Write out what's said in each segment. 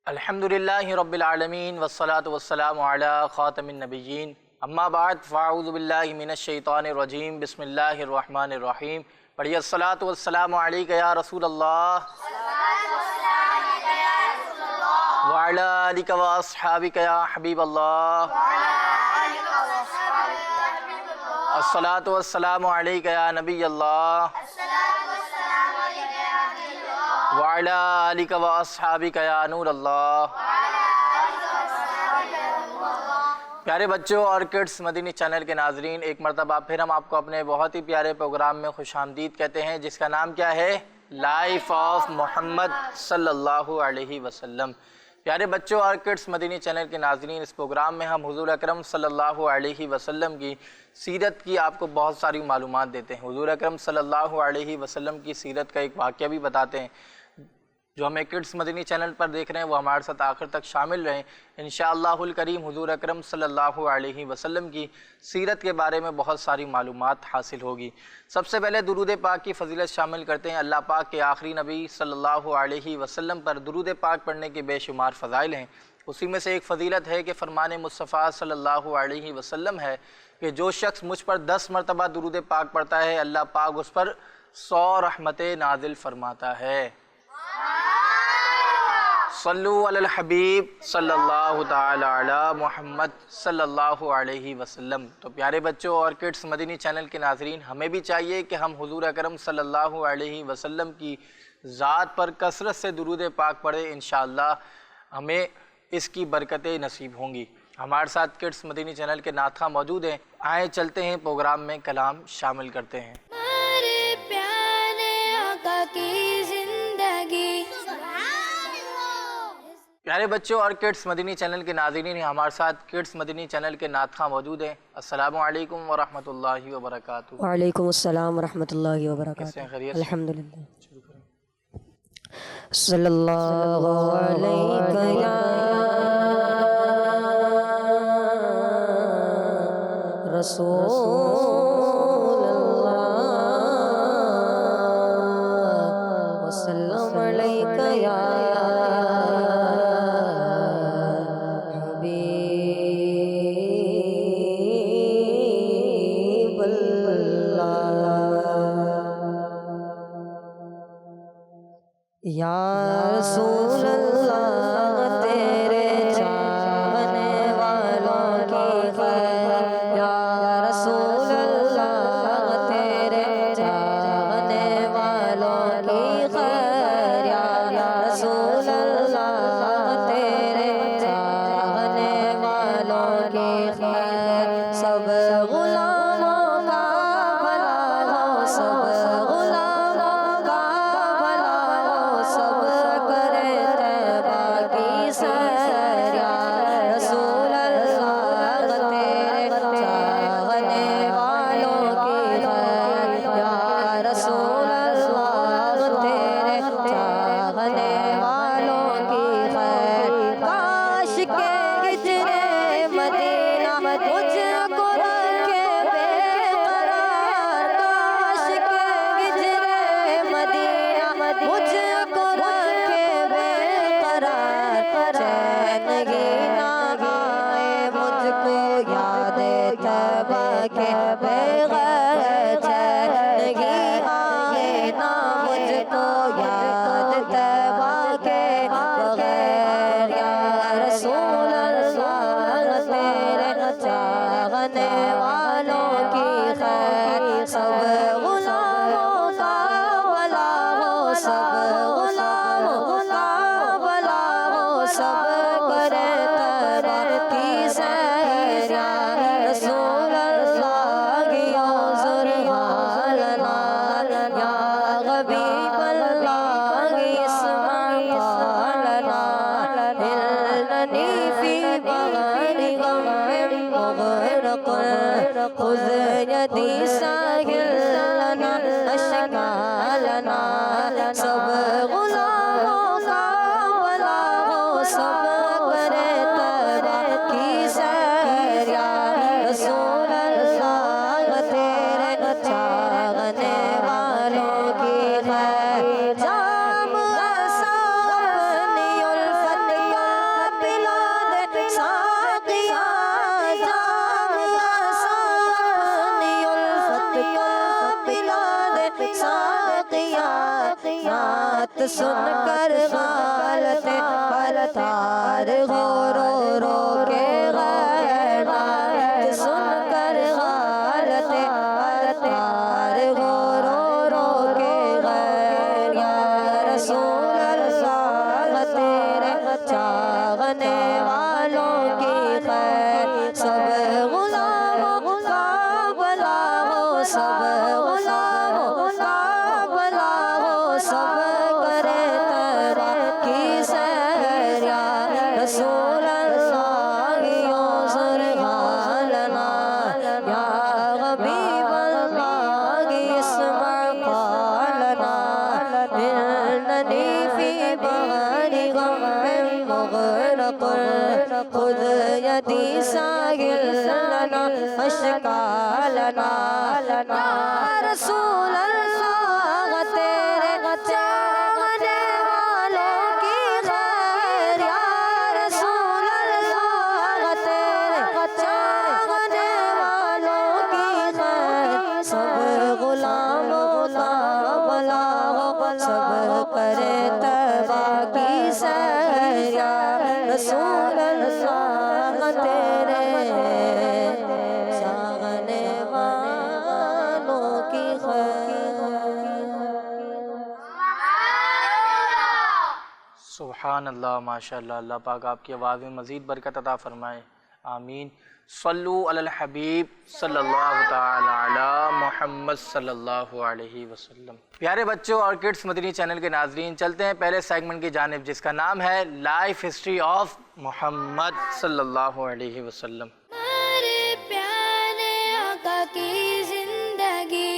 الحمدللہ رب العالمین والصلاة والسلام علی خاتم النبیین اما بعد فاعوذ باللہ من الشیطان الرجیم بسم اللہ الرحمن الرحیم پڑھیے الصلاة والسلام علیک یا رسول اللہ وعلی آلک و اصحابک یا حبیب اللہ الصلاة والسلام علیک یا نبی اللہ وعلی آلک و اصحابک یا نور اللہ۔ پیارے بچوں اور کڈس مدنی چینل کے ناظرین، ایک مرتبہ پھر ہم آپ کو اپنے بہت ہی پیارے پروگرام میں خوش آمدید کہتے ہیں، جس کا نام کیا ہے؟ لائف آف محمد صلی اللہ علیہ وسلم۔ پیارے بچوں اور کڈس مدنی چینل کے ناظرین، اس پروگرام میں ہم حضور اکرم صلی اللہ علیہ وسلم کی سیرت کی آپ کو بہت ساری معلومات دیتے ہیں۔ حضور اکرم صلی اللہ علیہ وسلم کی سیرت کا ایک واقعہ بھی بتاتے ہیں۔ جو ہمیں کڈس مدنی چینل پر دیکھ رہے ہیں وہ ہمارے ساتھ آخر تک شامل رہیں۔ انشاءاللہ الکریم حضور اکرم صلی اللہ علیہ وسلم کی سیرت کے بارے میں بہت ساری معلومات حاصل ہوگی۔ سب سے پہلے درود پاک کی فضیلت شامل کرتے ہیں۔ اللہ پاک کے آخری نبی صلی اللہ علیہ وسلم پر درود پاک پڑھنے کے بے شمار فضائل ہیں۔ اسی میں سے ایک فضیلت ہے کہ فرمان مصطفیٰ صلی اللہ علیہ وسلم ہے کہ جو شخص مجھ پر 10 مرتبہ درود پاک پڑھتا ہے، اللہ پاک اس پر 100 رحمتیں نازل فرماتا ہے۔ صلو علی الحبیب صلی اللہ تعالی علی محمد صلی اللہ علیہ وسلم۔ تو پیارے بچوں اور کڈس مدنی چینل کے ناظرین، ہمیں بھی چاہیے کہ ہم حضور اکرم صلی اللہ علیہ وسلم کی ذات پر کثرت سے درود پاک پڑھیں۔ انشاءاللہ ہمیں اس کی برکتیں نصیب ہوں گی۔ ہمارے ساتھ کڈس مدنی چینل کے نعت خواں موجود ہیں، آئیں چلتے ہیں پروگرام میں کلام شامل کرتے ہیں۔ ہمارے پیارے آقا کی زندگی۔ پیارے بچوں اور کڈس مدنی چینل کے ناظرین، ہمارے ساتھ کڈس مدنی چینل کے نعت خواں موجود ہیں۔ السلام علیکم ورحمۃ اللہ وبرکاتہ۔ وعلیکم السلام ورحمۃ اللہ کیسے وبرکاتہ۔ ہیں؟ خیریت سے؟ الحمدللہ۔ شروع کریں۔ صلی اللہ علیہ یا رسول اللہ وسلم علیک یا حبیب اللہ یا رسول اللہ تیرے چاہنے والوں کی خیر، یا رسول اللہ تیرے چاہنے والوں کی خیر، یا رسول اللہ تیرے چاہنے والوں کی خیر، سب غلاموں کا بھلا ہو، سب غلاموں کا بھلا ہو، سب کرے طیبہ کی سیر، یا رسول اللہ تیرے چاہنے والوں کی خیر، یا رسول اللہ تیرے چاہنے والوں کی خیر، کاش کے ہجرے مدینہ مجھ کو رکھے بے قرار، کاش کے ہجرے مدینہ مجھ کو رکھے بے قرار، چین ہی نہ آئے مجھ کو یاد طیبہ کے بغیر، چین ہی آئے نہ مجھ کو یاد طیبہ کے بغیر، یا رسول اللہ تیرے چاہنے والوں کی خیر، سب غلاموں کا بھلا ہو، سب غلاموں کا بھلا ہو، سب کرے طیبہ کی سیر، یا رسول اللہ یا ذوالحالنا یا حبیب اللہ اسمع قولنا، إنني في بحر غم مغرق، خذ يدي ساحل لنا أشكالنا، سب غلاموں کا بھلا ہو، سب کرے طیبہ کی سیر، یا رسول اللہ تیرے چاہنے والوں کی خیر، جام ایسا اپنی الفت کا نعت سن کر غالت پلتار ہو رو رو کے غیر نعت سن کر غالت پلتار ہو رو رو کے غیر یا رسول اللہ تیرے چاہنے والوں کی خیر سب غلاموں کا بھلا ہو سب غلاموں کا بھلا ہو سب کرے ترقی سیر یا رسول اللہ یوزر حالنا یا حبیب اللہ اسمع قالنا اننی فی بحر غم مغرق خذ یدی ساحل لنا اشکالنا یا رسول اللہ تیرے چاہنے والوں کی خیر یا رسول اللہ تیرے چاہنے والوں کی خیر سب غلاموں کا بھلا ہو سب کرے تباہ کی سیر یا رسول اللہ تیرے چاہنے والوں کی خیر سبحان اللہ، ماشاء اللہ۔ اللہ پاک آپ کی آواز میں مزید برکت عطا فرمائے، آمین۔ صلو علی الحبیب صلی اللہ تعالی علی محمد صلی اللہ علیہ وسلم۔ پیارے بچوں اور کڈس مدنی چینل کے ناظرین، چلتے ہیں پہلے سیگمنٹ کی جانب جس کا نام ہے لائف ہسٹری آف محمد صلی اللہ علیہ وسلم۔ ہمارے پیارے آقا کی زندگی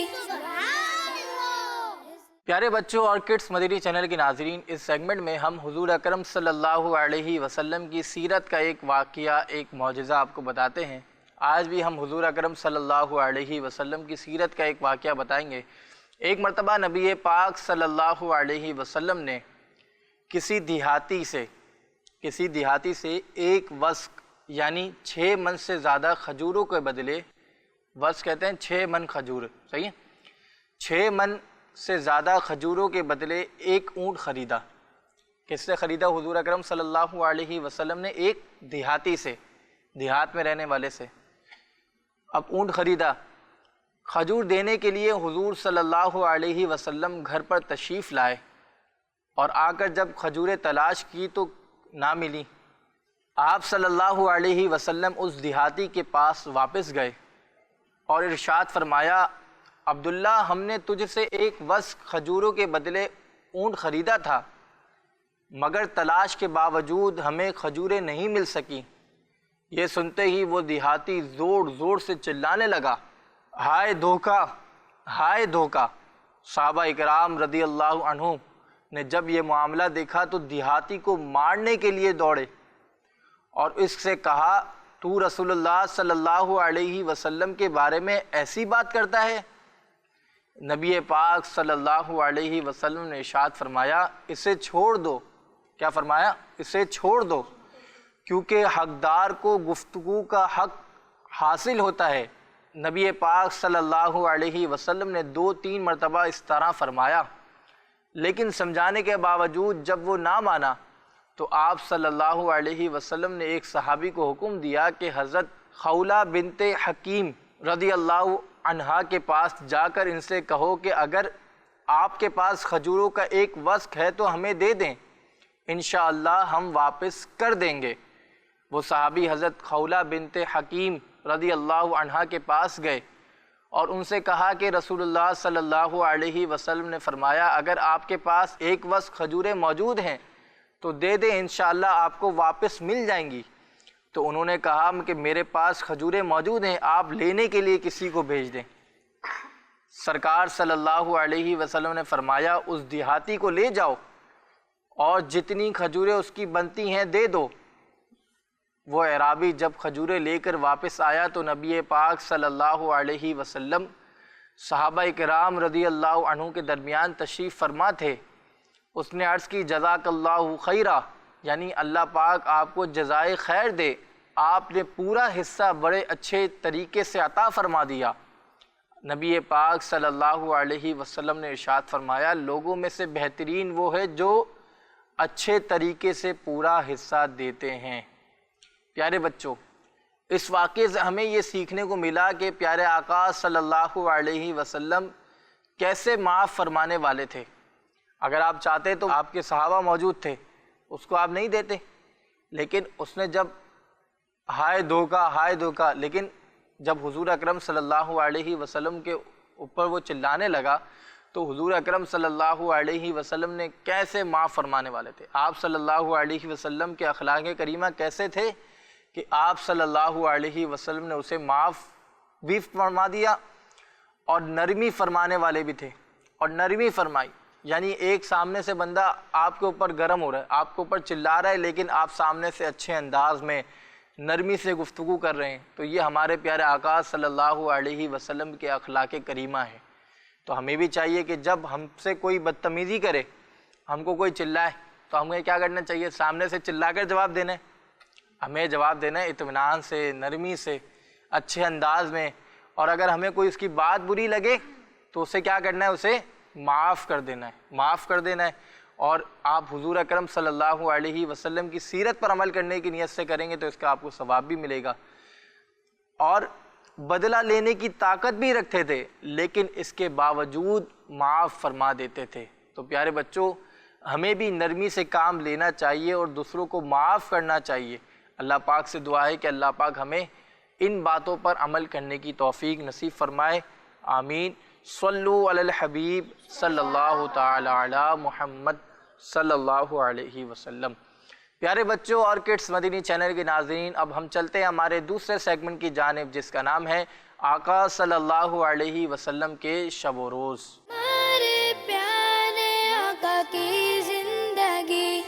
پیارے بچوں اور کڈس مدنی چینل کے ناظرین، اس سیگمنٹ میں ہم حضور اکرم صلی اللہ علیہ وسلم کی سیرت کا ایک واقعہ، ایک معجزہ آپ کو بتاتے ہیں۔ آج بھی ہم حضور اکرم صلی اللہ علیہ وسلم کی سیرت کا ایک واقعہ بتائیں گے۔ ایک مرتبہ نبی پاک صلی اللہ علیہ وسلم نے کسی دیہاتی سے ایک وسق یعنی 6 من سے زیادہ کھجوروں کے بدلے، وسق کہتے ہیں 6 من کھجور، صحیح ہے، 6 من سے زیادہ کھجوروں کے بدلے ایک اونٹ خریدا۔ کس سے خریدا؟ حضور اکرم صلی اللہ علیہ وسلم نے ایک دیہاتی سے، دیہات میں رہنے والے سے اب اونٹ خریدا۔ کھجور دینے کے لیے حضور صلی اللہ علیہ وسلم گھر پر تشریف لائے اور آ کر جب کھجوریں تلاش کی تو نہ ملی۔ آپ صلی اللہ علیہ وسلم اس دیہاتی کے پاس واپس گئے اور ارشاد فرمایا، عبداللہ، ہم نے تجھ سے ایک وسق کھجوروں کے بدلے اونٹ خریدا تھا، مگر تلاش کے باوجود ہمیں کھجوریں نہیں مل سکیں۔ یہ سنتے ہی وہ دیہاتی زور زور سے چلانے لگا، ہائے دھوکہ، ہائے دھوکہ۔ صحابہ اکرام رضی اللہ عنہ نے جب یہ معاملہ دیکھا تو دیہاتی کو مارنے کے لیے دوڑے اور اس سے کہا، تو رسول اللہ صلی اللہ علیہ وسلم کے بارے میں ایسی بات کرتا ہے؟ نبی پاک صلی اللہ علیہ وسلم نے ارشاد فرمایا، اسے چھوڑ دو۔ کیا فرمایا؟ اسے چھوڑ دو، کیونکہ حقدار کو گفتگو کا حق حاصل ہوتا ہے۔ نبی پاک صلی اللہ علیہ وسلم نے 2-3 مرتبہ اس طرح فرمایا، لیکن سمجھانے کے باوجود جب وہ نہ مانا تو آپ صلی اللہ علیہ وسلم نے ایک صحابی کو حکم دیا کہ حضرت خولہ بنت حکیم رضی اللہ عنہا کے پاس جا کر ان سے کہو کہ اگر آپ کے پاس کھجوروں کا ایک وسق ہے تو ہمیں دے دیں، انشاءاللہ ہم واپس کر دیں گے۔ وہ صحابی حضرت خولہ بنت حکیم رضی اللہ عنہا کے پاس گئے اور ان سے کہا کہ رسول اللہ صلی اللہ علیہ وسلم نے فرمایا، اگر آپ کے پاس ایک وسق کھجوریں موجود ہیں تو دے دیں، انشاءاللہ آپ کو واپس مل جائیں گی۔ تو انہوں نے کہا کہ میرے پاس کھجوریں موجود ہیں، آپ لینے کے لیے کسی کو بھیج دیں۔ سرکار صلی اللہ علیہ وسلم نے فرمایا، اس دیہاتی کو لے جاؤ اور جتنی کھجوریں اس کی بنتی ہیں دے دو۔ وہ اعرابی جب کھجوریں لے کر واپس آیا تو نبی پاک صلی اللہ علیہ وسلم صحابہ کرام رضی اللہ عنہ کے درمیان تشریف فرما تھے۔ اس نے عرض کی، جزاک اللہ خیرہ، یعنی اللہ پاک آپ کو جزائے خیر دے، آپ نے پورا حصہ بڑے اچھے طریقے سے عطا فرما دیا۔ نبی پاک صلی اللہ علیہ وسلم نے ارشاد فرمایا لوگوں میں سے بہترین وہ ہے جو اچھے طریقے سے پورا حصہ دیتے ہیں۔ پیارے بچوں، اس واقعے سے ہمیں یہ سیکھنے کو ملا کہ پیارے آقا صلی اللہ علیہ وسلم کیسے معاف فرمانے والے تھے۔ اگر آپ چاہتے تو آپ کے صحابہ موجود تھے، اس کو آپ نہیں دیتے، لیکن اس نے جب ہائے دھوکا، لیکن جب حضور اکرم صلی اللہ علیہ وسلم کے اوپر وہ چلانے لگا تو حضور اکرم صلی اللہ علیہ وسلم نے کیسے معاف فرمانے والے تھے۔ آپ صلی اللہ علیہ وسلم کے اخلاق کریمہ کیسے تھے کہ آپ صلی اللہ علیہ وسلم نے اسے معاف بھی فرما دیا اور نرمی فرمانے والے بھی تھے، اور نرمی فرمائی یعنی ایک سامنے سے بندہ آپ کے اوپر گرم ہو رہا ہے، آپ کے اوپر چلا رہا ہے، لیکن آپ سامنے سے اچھے انداز میں نرمی سے گفتگو کر رہے ہیں، تو یہ ہمارے پیارے آقا صلی اللہ علیہ وسلم کے اخلاق کریمہ ہے۔ تو ہمیں بھی چاہیے کہ جب ہم سے کوئی بدتمیزی کرے، ہم کو کوئی چلائے، تو ہمیں کیا کرنا چاہیے؟ سامنے سے چلا کر جواب دینا ہے، ہمیں جواب دینا ہے اطمینان سے، نرمی سے، اچھے انداز میں، اور اگر ہمیں کوئی اس کی بات بری لگے تو اسے کیا کرنا ہے؟ اسے معاف کر دینا ہے۔ اور آپ حضور اکرم صلی اللہ علیہ وسلم کی سیرت پر عمل کرنے کی نیت سے کریں گے تو اس کا آپ کو ثواب بھی ملے گا، اور بدلہ لینے کی طاقت بھی رکھتے تھے، لیکن اس کے باوجود معاف فرما دیتے تھے۔ تو پیارے بچوں، ہمیں بھی نرمی سے کام لینا چاہیے اور دوسروں کو معاف کرنا چاہیے۔ اللہ پاک سے دعا ہے کہ اللہ پاک ہمیں ان باتوں پر عمل کرنے کی توفیق نصیب فرمائے، آمین۔ صلو علی الحبیب صلی اللہ تعالی علی محمد صلی اللہ علیہ وسلم۔ پیارے بچوں اور کڈس مدنی چینل کے ناظرین، اب ہم چلتے ہیں ہمارے دوسرے سیگمنٹ کی جانب، جس کا نام ہے آقا صلی اللہ علیہ وسلم کے شب و روز۔ ہمارے پیارے آقا کی زندگی۔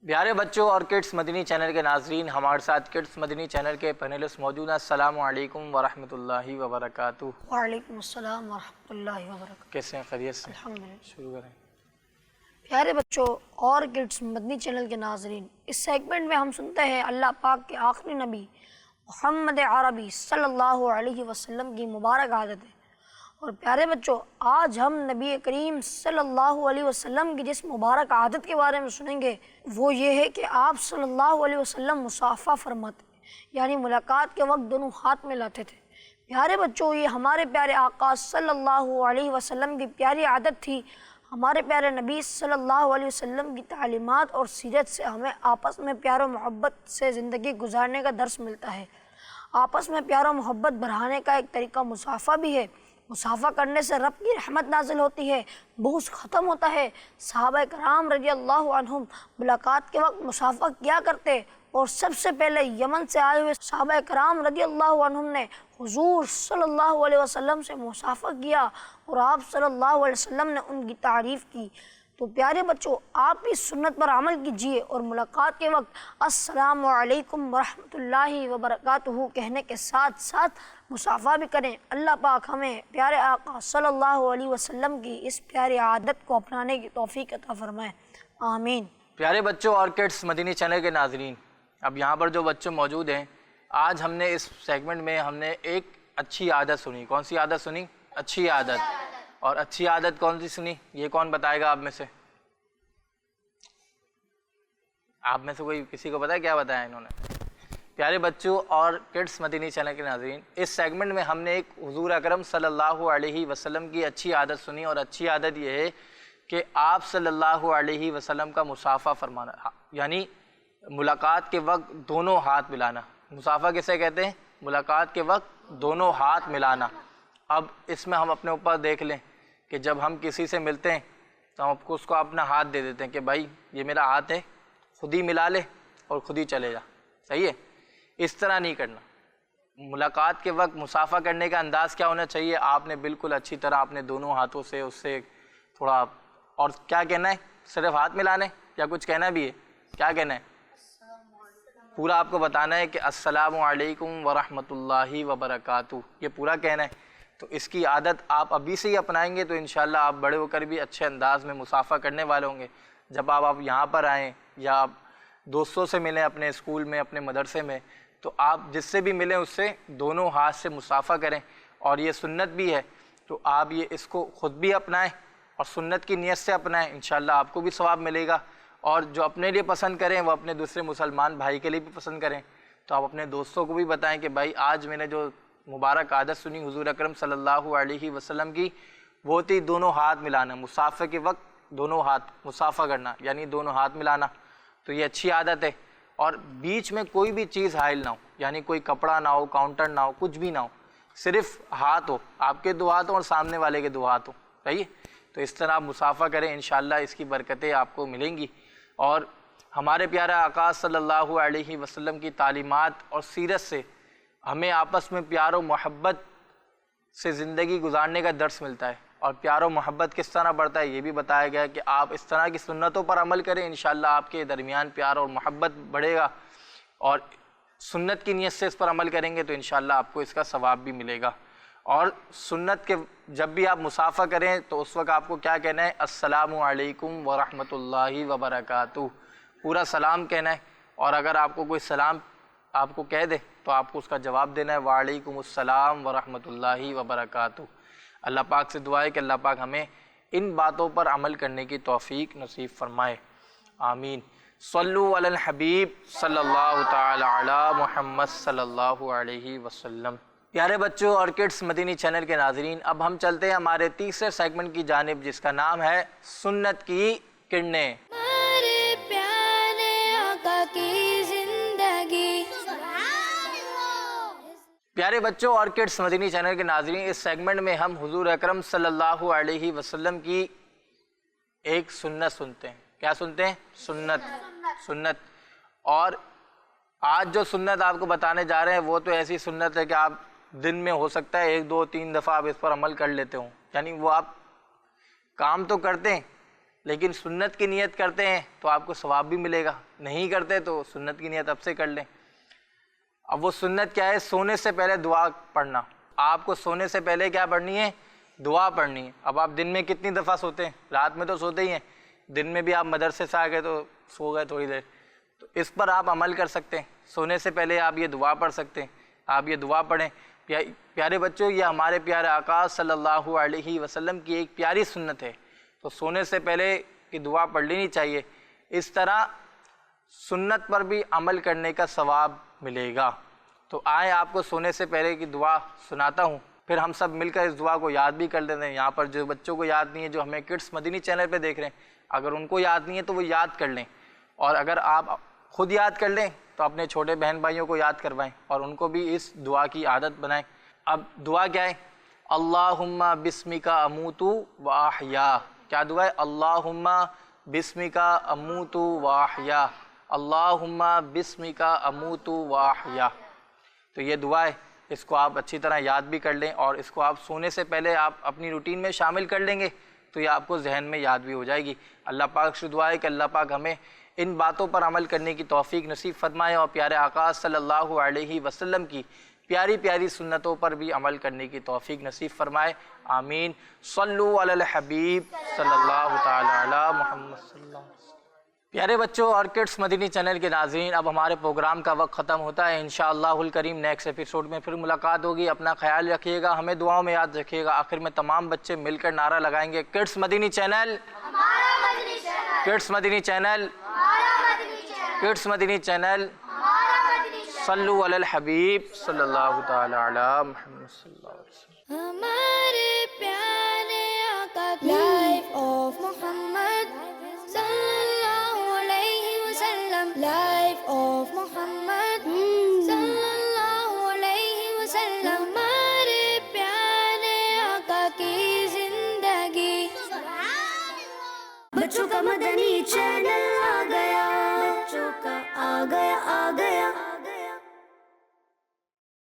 پیارے بچوں اور کڈس مدنی چینل کے ناظرین، ہمارے ساتھ کڈس مدنی چینل کے پینلسٹ موجود ہیں۔ السلام علیکم ورحمۃ اللہ وبرکاتہ۔ وعلیکم السلام ورحمۃ اللہ وبرکاتہ۔ کیسے ہیں؟ خیریت سے؟ الحمدللہ۔ شروع کریں۔ پیارے بچوں اور کڈس مدنی چینل کے ناظرین، اس سیگمنٹ میں ہم سنتے ہیں اللہ پاک کے آخری نبی محمد عربی صلی اللہ علیہ وسلم کی مبارک عادتیں۔ اور پیارے بچوں، آج ہم نبی کریم صلی اللہ علیہ وسلم کی جس مبارک عادت کے بارے میں سنیں گے وہ یہ ہے کہ آپ صلی اللہ علیہ وسلم مصافحہ فرماتے، یعنی ملاقات کے وقت دونوں ہاتھ ملاتے تھے۔ پیارے بچوں، یہ ہمارے پیارے آقا صلی اللہ علیہ وسلم کی پیاری عادت تھی۔ ہمارے پیارے نبی صلی اللہ علیہ وسلم کی تعلیمات اور سیرت سے ہمیں آپس میں پیار و محبت سے زندگی گزارنے کا درس ملتا ہے۔ آپس میں پیار و محبت بڑھانے کا ایک طریقہ مصافحہ بھی ہے۔ مصافحہ کرنے سے رب کی رحمت نازل ہوتی ہے، بغض ختم ہوتا ہے۔ صحابہ کرام رضی اللہ عنہم ملاقات کے وقت مصافحہ کیا کرتے، اور سب سے پہلے یمن سے آئے ہوئے صحابہ کرام رضی اللہ عنہم نے حضور صلی اللہ علیہ وسلم سے مصافحہ کیا، اور آپ صلی اللہ علیہ وسلم نے ان کی تعریف کی۔ تو پیارے بچوں، آپ بھی سنت پر عمل کیجئے اور ملاقات کے وقت السلام علیکم ورحمۃ اللہ وبرکاتہ کہنے کے ساتھ ساتھ مصافحہ بھی کریں۔ اللہ پاک ہمیں پیارے آقا صلی اللہ علیہ وسلم کی اس پیاری عادت کو اپنانے کی توفیق عطا فرمائے، آمین۔ پیارے بچوں اور کڈس مدنی چینل کے ناظرین، اب یہاں پر جو بچے موجود ہیں، آج ہم نے اس سیگمنٹ میں ہم نے ایک اچھی عادت سنی۔ کون سی عادت سنی؟ اچھی عادت۔ اور اچھی عادت کون سی سنی؟ یہ کون بتائے گا آپ میں سے؟ آپ میں سے کوئی کسی کو پتا ہے کیا بتایا انہوں نے؟ پیارے بچوں اور کڈس مدنی چینل کے ناظرین، اس سیگمنٹ میں ہم نے ایک حضور اکرم صلی اللہ علیہ وسلم کی اچھی عادت سنی، اور اچھی عادت یہ ہے کہ آپ صلی اللہ علیہ وسلم کا مصافحہ فرمانا، یعنی ملاقات کے وقت دونوں ہاتھ ملانا۔ مصافحہ کسے کہتے ہیں؟ ملاقات کے وقت دونوں ہاتھ ملانا۔ اب اس میں ہم اپنے اوپر دیکھ لیں کہ جب ہم کسی سے ملتے ہیں تو ہم اس کو اپنا ہاتھ دے دیتے ہیں کہ بھائی یہ میرا ہاتھ ہے، خود ہی ملا لے اور خود ہی چلے جا، صحیح ہے؟ اس طرح نہیں کرنا۔ ملاقات کے وقت مصافحہ کرنے کا انداز کیا ہونا چاہیے؟ آپ نے بالکل اچھی طرح اپنے دونوں ہاتھوں سے اس سے تھوڑا، اور کیا کہنا ہے؟ صرف ہاتھ ملانے یا کچھ کہنا بھی ہے؟ کیا کہنا ہے؟ پورا آپ کو بتانا ہے کہ السلام علیکم ورحمۃ اللہ وبرکاتہ، یہ پورا کہنا ہے۔ تو اس کی عادت آپ ابھی سے ہی اپنائیں گے تو انشاءاللہ آپ بڑے ہو کر بھی اچھے انداز میں مصافحہ کرنے والے ہوں گے۔ جب آپ یہاں پر آئیں یا آپ دوستوں سے ملیں اپنے اسکول میں، اپنے مدرسے میں، تو آپ جس سے بھی ملیں اس سے دونوں ہاتھ سے مصافحہ کریں، اور یہ سنت بھی ہے، تو آپ یہ اس کو خود بھی اپنائیں اور سنت کی نیت سے اپنائیں، انشاءاللہ آپ کو بھی ثواب ملے گا، اور جو اپنے لیے پسند کریں وہ اپنے دوسرے مسلمان بھائی کے لیے بھی پسند کریں۔ تو آپ اپنے دوستوں کو بھی بتائیں کہ بھائی آج میں نے جو مبارک عادت سنی حضور اکرم صلی اللہ علیہ وسلم کی، وہ تھی دونوں ہاتھ ملانا، مصافحہ کے وقت دونوں ہاتھ مصافحہ کرنا، یعنی دونوں ہاتھ ملانا، تو یہ اچھی عادت ہے۔ اور بیچ میں کوئی بھی چیز حائل نہ ہو، یعنی کوئی کپڑا نہ ہو، کاؤنٹر نہ ہو، کچھ بھی نہ ہو، صرف ہاتھ ہو، آپ کے دو ہاتھ ہوں اور سامنے والے کے دو ہاتھ ہوں، صحیح؟ تو اس طرح آپ مصافحہ کریں، انشاءاللہ اس کی برکتیں آپ کو ملیں گی۔ اور ہمارے پیارے آقا صلی اللہ علیہ وسلم کی تعلیمات اور سیرت سے ہمیں آپس میں پیار و محبت سے زندگی گزارنے کا درس ملتا ہے، اور پیار و محبت کس طرح بڑھتا ہے یہ بھی بتایا گیا ہے کہ آپ اس طرح کی سنتوں پر عمل کریں، انشاءاللہ آپ کے درمیان پیار اور محبت بڑھے گا، اور سنت کی نیت سے اس پر عمل کریں گے تو انشاءاللہ آپ کو اس کا ثواب بھی ملے گا۔ اور سنت کے جب بھی آپ مصافحہ کریں تو اس وقت آپ کو کیا کہنا ہے؟ السلام علیکم ورحمۃ اللہ وبرکاتہ، پورا سلام کہنا ہے، اور اگر آپ کو کوئی سلام آپ کو کہہ دے تو آپ کو اس کا جواب دینا ہے وعلیکم السلام ورحمۃ اللہ وبرکاتہ۔ اللہ پاک سے دعا ہے کہ اللہ پاک ہمیں ان باتوں پر عمل کرنے کی توفیق نصیب فرمائے، آمین۔ صلو علی الحبیب صلی اللہ تعالی علی محمد صلی اللہ علیہ وسلم۔ پیارے بچوں اور کڈس مدینی چینل کے ناظرین، اب ہم چلتے ہیں ہمارے تیسرے سیگمنٹ کی جانب، جس کا نام ہے سنت کی کرنیں۔ ہمارے پیارے آقا کی زندگی، پیارے بچوں اور کڈس مدینی چینل کے ناظرین، اس سیگمنٹ میں ہم حضور اکرم صلی اللہ علیہ وسلم کی ایک سنت سنتے ہیں۔ کیا سنتے ہیں؟ سنت۔ اور آج جو سنت آپ کو بتانے جا رہے ہیں وہ تو ایسی سنت ہے کہ آپ دن میں ہو سکتا ہے 1 2 3 دفعہ آپ اس پر عمل کر لیتے ہوں، یعنی وہ آپ کام تو کرتے ہیں لیکن سنت کی نیت کرتے ہیں تو آپ کو ثواب بھی ملے گا، نہیں کرتے تو سنت کی نیت اب سے کر لیں۔ اب وہ سنت کیا ہے؟ سونے سے پہلے دعا پڑھنا۔ آپ کو سونے سے پہلے کیا پڑھنی ہے؟ دعا پڑھنی ہے۔ اب آپ دن میں کتنی دفعہ سوتے ہیں؟ رات میں تو سوتے ہی ہیں، دن میں بھی آپ مدرسے سے آ گئے تو سو گئے تھوڑی دیر، تو اس پر آپ عمل کر سکتے ہیں۔ سونے سے پہلے آپ یہ دعا پڑھ سکتے ہیں، آپ یہ دعا پڑھیں۔ پیارے بچوں، یہ ہمارے پیارے آقا صلی اللہ علیہ وسلم کی ایک پیاری سنت ہے، تو سونے سے پہلے کی دعا پڑھ لینی چاہیے۔ اس طرح سنت پر بھی عمل کرنے کا ثواب ملے گا۔ تو آئیں آپ کو سونے سے پہلے کی دعا سناتا ہوں، پھر ہم سب مل کر اس دعا کو یاد بھی کر لیتے ہیں۔ یہاں پر جو بچوں کو یاد نہیں ہے، جو ہمیں کڈس مدینی چینل پہ دیکھ رہے ہیں، اگر ان کو یاد نہیں ہے تو وہ یاد کر لیں، اور اگر آپ خود یاد کر لیں تو اپنے چھوٹے بہن بھائیوں کو یاد کروائیں اور ان کو بھی اس دعا کی عادت بنائیں۔ اب دعا کیا ہے؟ اللہم بسمک اموت و احیا۔ کیا دعا ہے؟ اللہم بسمک اموت و احیا، اللہم بسمک اموت و احیا۔ تو یہ دعا ہے، اس کو آپ اچھی طرح یاد بھی کر لیں، اور اس کو آپ سونے سے پہلے آپ اپنی روٹین میں شامل کر لیں گے تو یہ آپ کو ذہن میں یاد بھی ہو جائے گی۔ اللہ پاک سے دعا ہے کہ اللہ پاک ہمیں ان باتوں پر عمل کرنے کی توفیق نصیب فرمائے، اور پیارے آقا صلی اللہ علیہ وسلم کی پیاری پیاری سنتوں پر بھی عمل کرنے کی توفیق نصیب فرمائے، آمین۔ صلو علی الحبیب صلی اللہ تعالی علی محمد صلی اللہ علیہ وسلم۔ پیارے بچوں اور کڈس مدینی چینل کے ناظرین، اب ہمارے پروگرام کا وقت ختم ہوتا ہے۔ انشاءاللہ الکریم نیکسٹ ایپیسوڈ میں پھر ملاقات ہوگی۔ اپنا خیال رکھیے گا، ہمیں دعاؤں میں یاد رکھیے گا۔ آخر میں تمام بچے مل کر نعرہ لگائیں گے، kids Madani channel, kids Madani channel, kids Madani channel, صلو علی الحبیب صلی اللہ تعالی علی محمد صلی اللہ علیہ وسلم۔ ہمارے پیارے آقا کی لائف آف محمد صلی اللہ علیہ وسلم، لائف آف محمد صلی اللہ علیہ وسلم، ہمارے پیارے آقا کی زندگی۔ بچوں کا مدنی چینل آ گیا، بچوں کا آ گیا